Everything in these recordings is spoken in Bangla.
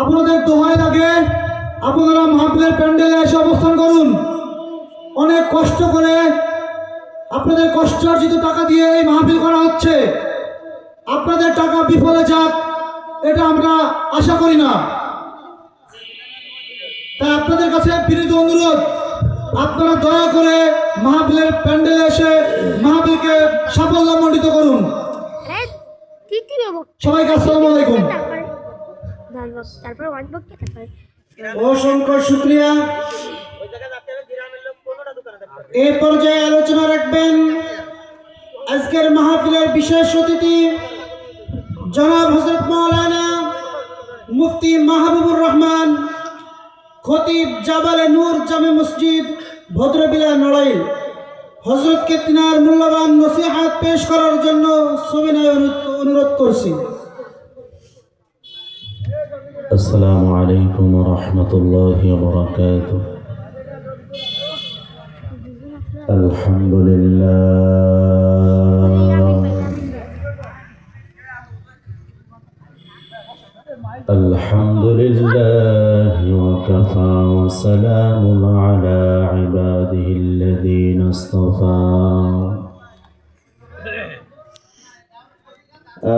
আপনাদের দোহাই লাগে, আপনারা মাহফিলের প্যান্ডেলে এসে অবস্থান করুন। অনেক কষ্ট করে আপনাদের কষ্টার্জিত টাকা দিয়ে এই মাহফিল করা হচ্ছে। আপনাদের টাকা বিফলে যাক এটা আমরা আশা করি না। তাই আপনাদের কাছে বিনীত অনুরোধ, আপনারা দয়া করে মাহফিলের প্যান্ডেলে এসে মাহফিলকে সাফল্যমণ্ডিত করুন। সবাইকে আসসালামু আলাইকুম। অসংখ্য শুকরিয়া। এই পর্যায়ে আলোচনা রাখবেন আজকের মাহফিলের বিশেষ অতিথি জনাব হযরত মাওলানা মুফতি মাহবুবুর রহমান, খতিব জাবালে নূর জামে মসজিদ ভদ্রবিলা নড়াইল। হযরতকে তিনার মূল্যবান নসিহত পেশ করার জন্য সবিনয় অনুরোধ করছি। আসসালামু আলাইকুম ওয়া রাহমাতুল্লাহি ওয়া বারাকাতুহু। আলহামদুলিল্লাহি ওয়া কাফা ওয়া সালামুন আলা ইবাদিহিল্লাযীনা ইসতাফা।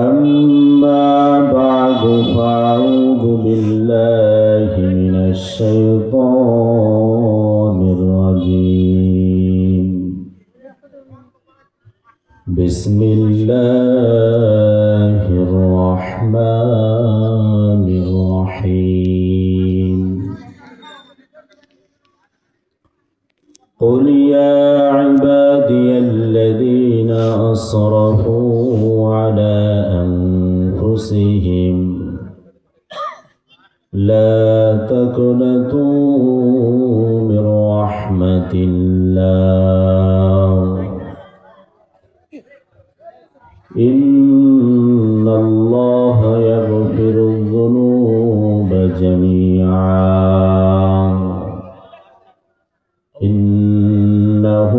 أما بعد فأعوذ بالله من الشيطان الرجيم. بسم الله الرحمن الرحيم. قل يا عبادي الذين أسرفوا على أنفسهم لا تقنطوا من رحمة الله إن الله يغفر الذنوب جميعا إنه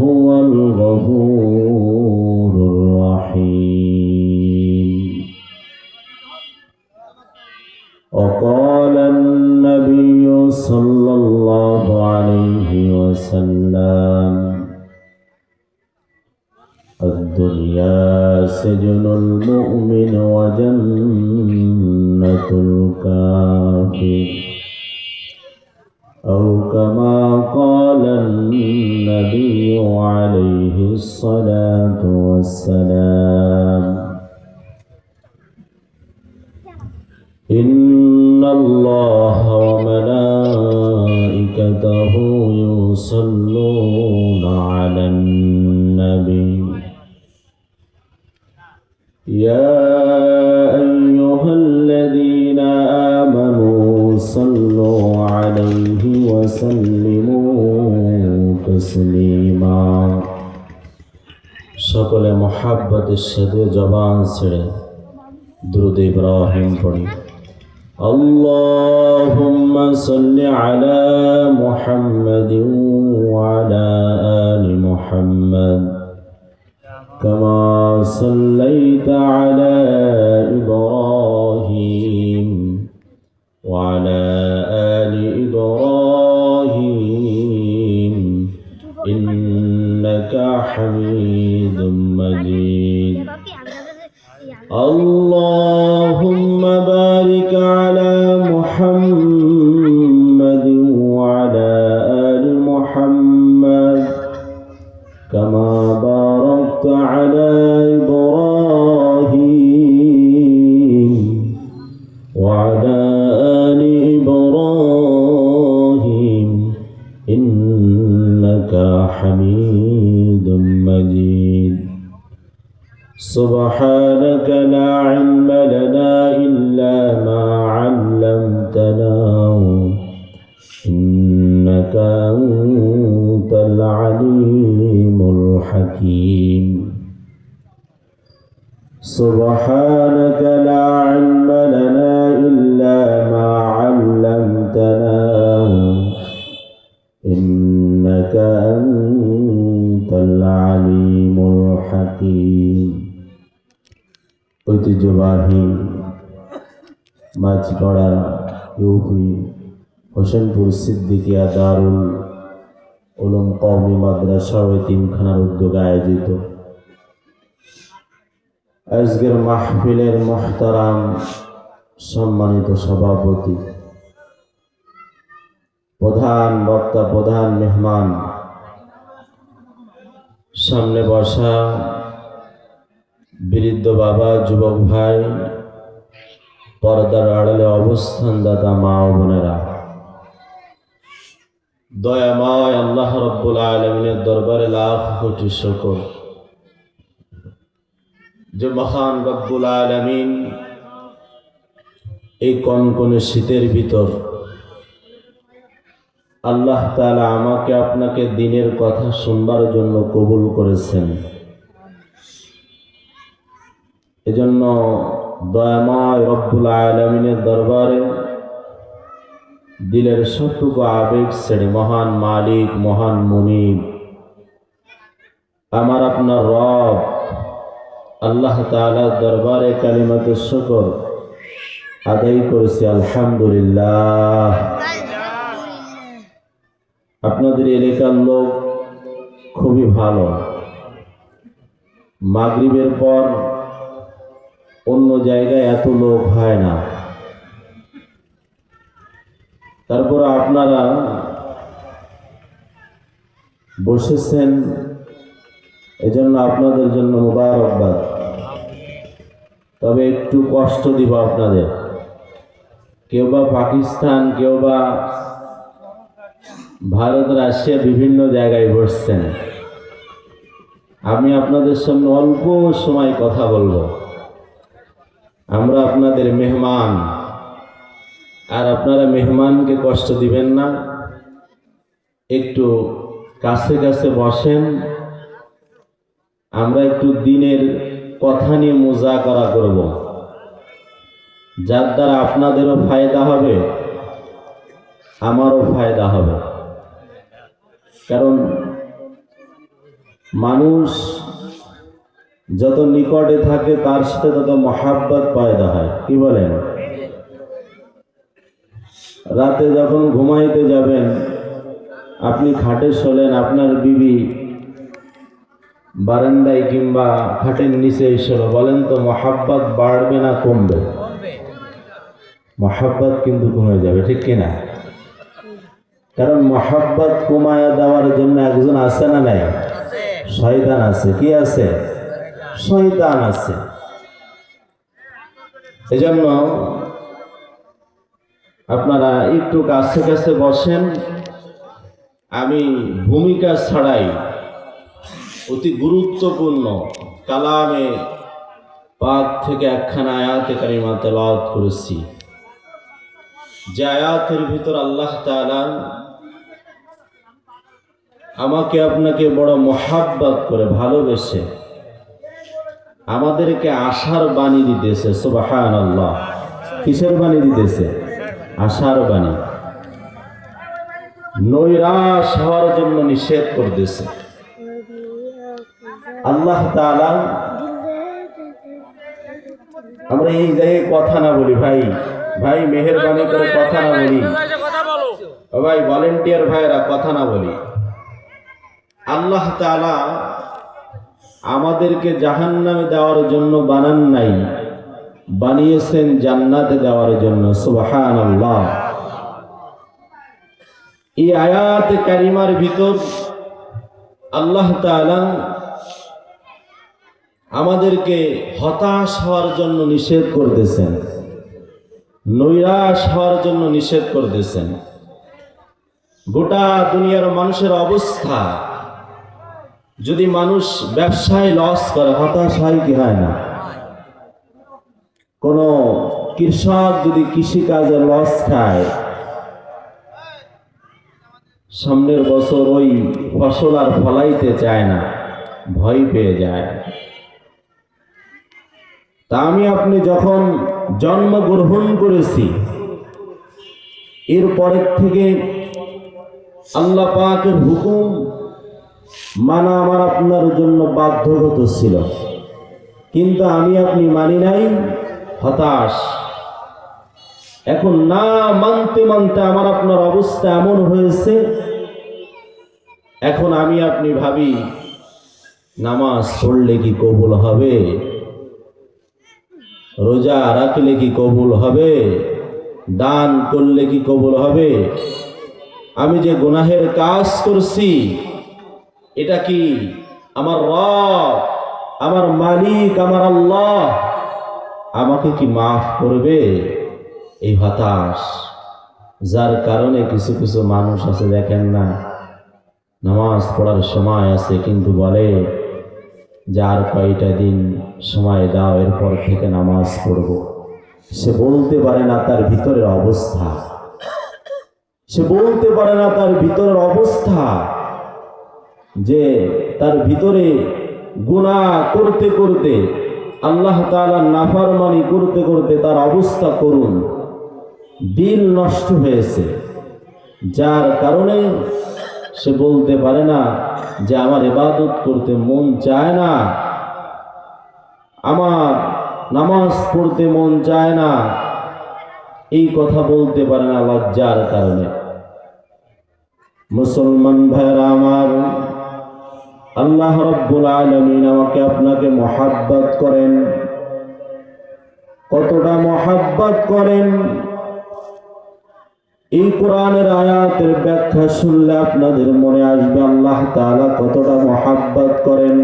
هو الغفور الرحيم. وقال النبي صلى الله عليه وسلم الدنيا سجن المؤمن وجنة الكافر أو كما قال النبي عليه الصلاة والسلام. إن الله وملائكته يصلون على النبي يا أيها الذين آمنوا صلوا عليه وسلموا تسليما. সকলে মোহাব্বতের সাথে জবান ছেড়ে দুরূদ ইব্রাহিম পড়ি। আল্লাহুম্মা সাল্লি আলা মুহাম্মাদিন ওয়া আলা আলি মুহাম্মাদ কামা সাল্লাইতা আলা ইব্রাহিম ওয়া আলা আলি ইব্রাহিম ইন্নাকা হামিদুম মাজিদ. اللهم بارك على محمد وعلى آل محمد كما باركت على إبراهيم وعلى آل إبراهيم إنك حميد مجيد. سبحانك لا علم لنا إلا ما علمتنا إنك أنت العليم الحكيم. سبحانك لا علم لنا إلا ما علمتنا إنك أنت العليم الحكيم. ঐতিহ্যবাহী মাঝপাড়া ইউপি হোসেনপুর সিদ্দিকিয়া দারুল উলুম কওমি মাদ্রাসা ও এতিমখানার উদ্যোগে আয়োজিত আজকের মাহফিলের মুহতারাম সম্মানিত সভাপতি, প্রধান বক্তা, প্রধান মেহমান, সামনে বসা বৃদ্ধ বাবা, যুবক ভাই, পর্দার আড়ালে অবস্থানদাতা মা ও বোনেরা, দয়াময় আল্লাহ রাব্বুল আলামিনের দরবারে লাখ কোটি শুকর যে মহান রব্বুল আলামিন এই কনকনে শীতের ভিতর আল্লাহ তাআলা আমাকে আপনাকে দ্বীনের কথা শুনবার জন্য কবুল করেছেন। এজন্য দয়াময় রব্বুল আলামিনের দরবারে দিলের সবটুকু আবেগ ছেড়ে মহান মালিক, মহান মুনিব, আমার আপনার রব আল্লাহ তাআলার দরবারে কালিমাতুশ শুকর আদায় করেছি আলহামদুলিল্লাহ। আপনাদের এলাকার লোক খুবই ভালো। মাগরিবের পর অন্য জায়গায় এত লোক হয় না। তারপর আপনারা বসেছেন, এজন্য আপনাদের জন্য মুবারকবাদ। তবে একটু কষ্ট দিব আপনাদের। কেউ বা পাকিস্তান, কেউ বা ভারত, রাশিয়া বিভিন্ন জায়গায় বসছেন। আমি আপনাদের সঙ্গে অল্প সময় কথা বলবো। আমরা আপনাদের মেহমান, আর আপনারা মেহমানকে কষ্ট দিবেন না। একটু কাছে কাছে বসেন, আমরা একটু দ্বীনের কথা নিয়ে মুযাকারা করব, যার দ্বারা আপনাদেরও ফায়দা হবে, আমারও ফায়দা হবে। কারণ মানুষ যত নিকটে থাকে তার সাথে তত মহাব্বত পয়দা হয়। কি বলেন? রাতে যখন ঘুমাইতে যাবেন, আপনি খাটে শোলেন, আপনার বিবি বারান্দায় কিংবা খাটের নিচে এসে বলেন তো মহাব্বত বাড়বে না কমবে? মহাব্বত কিন্তু কমে যাবে, ঠিক কিনা? কারণ মহাব্বত কমায় দেওয়ার জন্য একজন আছে না নাই? শয়তান আছে। কি আছে? শয়তান আছে। এজন্য আপনারা একটু কাছে কাছে বসেন। আমি ভূমিকা ছাড়াই অতি গুরুত্বপূর্ণ কালামে পাক থেকে একখানা আয়াতে কারিমা তেলাওয়াত করেছি, যে আয়াতের ভিতর আল্লাহ তাআলা আমাকে আপনাকে বড় মহাব্বত করে ভালোবেসে আমাদেরকে আশার বাণী দিতেছে। সুবহানাল্লাহ। কিসের বাণী দিতেছে? আশার বাণী। নৈরাশ হওয়ার জন্য নিষেধ করতেছে আল্লাহ তাআলা। আমরা এই জায়গায় কথা না বলি, ভাই ভাই মেহেরবানি করে কথা না বলি, ভাই ভলেন্টিয়ার ভাইরা কথা না বলি। আল্লাহ তাআলা আমাদেরকে জাহান্নামে দেওয়ার জন্য বানান নাই, বানিয়েছেন জান্নাতে দেওয়ার জন্য। সুবহানাল্লাহ। এই আয়াতে কারিমার ভিতর আল্লাহ তাআলা আমাদেরকে হতাশ হওয়ার জন্য নিষেধ করতেছেন, নৈরাশ হওয়ার জন্য নিষেধ করতেছেন। গোটা দুনিয়ার মানুষের অবস্থা, যদি মানুষ ব্যবসায় লস করে হতাশ হয় কি হয় না? কোন কৃষক যদি কৃষিকাজে লস খায়, সামনের বছর ওই ফসল আর ফলাইতে চায় না, ভয় পেয়ে যায়। তা আমি আপনি যখন জন্মগ্রহণ করেছি, এরপরের থেকে আল্লাহ পাকের হুকুম মানা আমার আপনার জন্য বাধ্যগত ছিল, কিন্তু আমি আপনি মানি নাই, হতাশ। এখন না মানতে মানতে আমার আপনার অবস্থা এমন হয়েছে, এখন আমি আপনি ভাবি নামাজ পড়লে কি কবুল হবে, রোজা রাখলে কি কবুল হবে, দান করলে কি কবুল হবে, আমি যে গুনাহের কাজ করছি এটা কি আমার রব, আমার মালিক, আমার আল্লাহ আমাকে কি মাফ করবে? এই হতাশ, যার কারণে কিছু কিছু মানুষ আছে দেখেন না, নামাজ পড়ার সময় আছে কিন্তু বলে যে আর কয়টা দিন সময় দাও, এরপর থেকে নামাজ পড়ব। সে বলতে পারে না তার ভিতরের অবস্থা, সে বলতে পারে না তার ভিতরের অবস্থা, যে তার ভিতরে গুনাহ করতে করতে, আল্লাহ তাআলার নাফরমানি করতে করতে তার অবস্থা করুন, দিল নষ্ট হয়েছে, যার কারণে সে বলতে পারে না যে আমার ইবাদত করতে মন চায় না, আমার নামাজ পড়তে মন চায় না, এই কথা বলতে পারে না লজ্জার কারণে। মুসলমান ভাইরা আমার, আল্লাহ রাব্বুল আলামিন আমাকে আপনাকে মহাব্বত করেন। কতটা মহাব্বত করেন এই কোরআনের আয়াতের ব্যাখ্যা শুনলে আপনাদের মনে আসবে আল্লাহ তাআলা কতটা মহাব্বত করেন।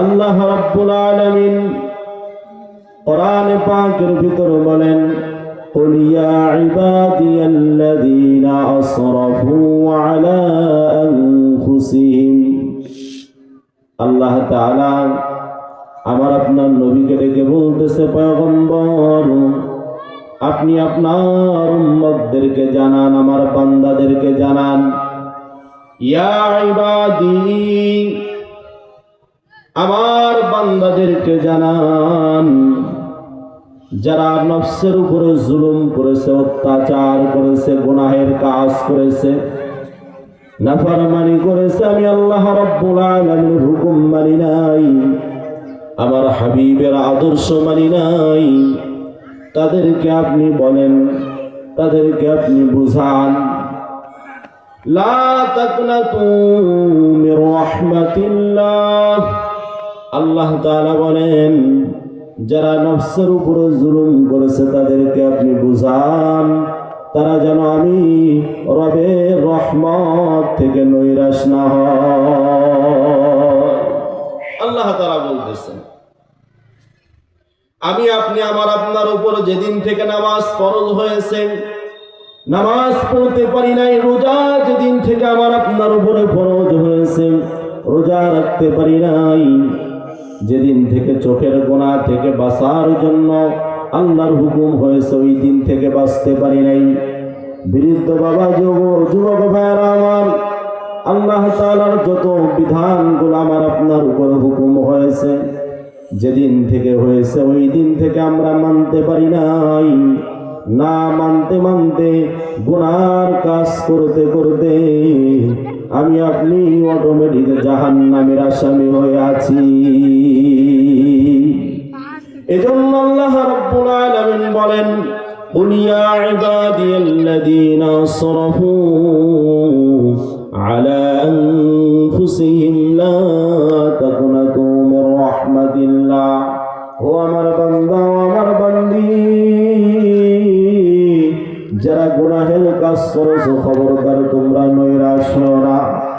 আল্লাহ রাব্বুল আলামিন কোরআনে পাকের ভিতরে বলেন, قل يا عبادي الذين أسرفوا على أنفسهم। আল্লাহ তাআলা আমার আপনার নবীকে ডেকে বলতেছে, পয়গম্বর আপনি আপনার উম্মতদেরকে জানান, আমার বান্দাদেরকে জানান, ইয়া ইবাদি আমার বান্দাদেরকে জানান, যারা নফসের উপরে জুলুম করেছে, অত্যাচার করেছে, গুনাহের কাজ করেছে, নাফরমানি করেছে, আমি আল্লাহ রাব্বুল আলামিনের হুকুম মানি নাই, আমার হাবিবের আদর্শ মানি নাই, তাদেরকে আপনি বলেন, তাদেরকে আপনি বুঝান, লা তাকনাতু মির রাহমাতিল্লাহ। আল্লাহ তাআলা বলেন, যারা নফসের উপরে জুলুম করেছে তাদেরকে আপনি বুঝান, তারা যেন আমি রবের রহমত থেকে নৈরাশ না হয়। আল্লাহ তাআলা বলতেছেন, আমি আপনি আমার আপনার উপর যেদিন থেকে নামাজ ফরজ হয়েছে, নামাজ পড়তে পারি নাই, রোজা যেদিন থেকে আমার আপনার উপরে ফরজ হয়েছে, রোজা রাখতে পারি নাই, যেদিন থেকে চোখের গুনাহ থেকে বাঁচার জন্য আল্লাহর হুকুম হয়েছে ওই দিন থেকে বাঁচতে পারি নাই। বৃদ্ধ বাবা, যুবক ভাইরা আমার, আল্লাহ তাআলার যত বিধানগুলো আমার আপনার উপর হুকুম হয়েছে, যেদিন থেকে হয়েছে ওই দিন থেকে আমরা মানতে পারি নাই, না মানতে মানতে গুনার কাজ করতে করতে আমি আপনি অটোমেটিক জাহান্নামের আসামি হয়ে আছি। এজন্য আল্লাহ রাব্বুল আলামিন বলেন, قل يا عبادي الذين أسرفوا على أنفسهم لا تقنطوا من رحمة الله। ও আমার বান্দা, ও আমার বান্দি, যারা গুনাহের কাজ করেছো খবরদার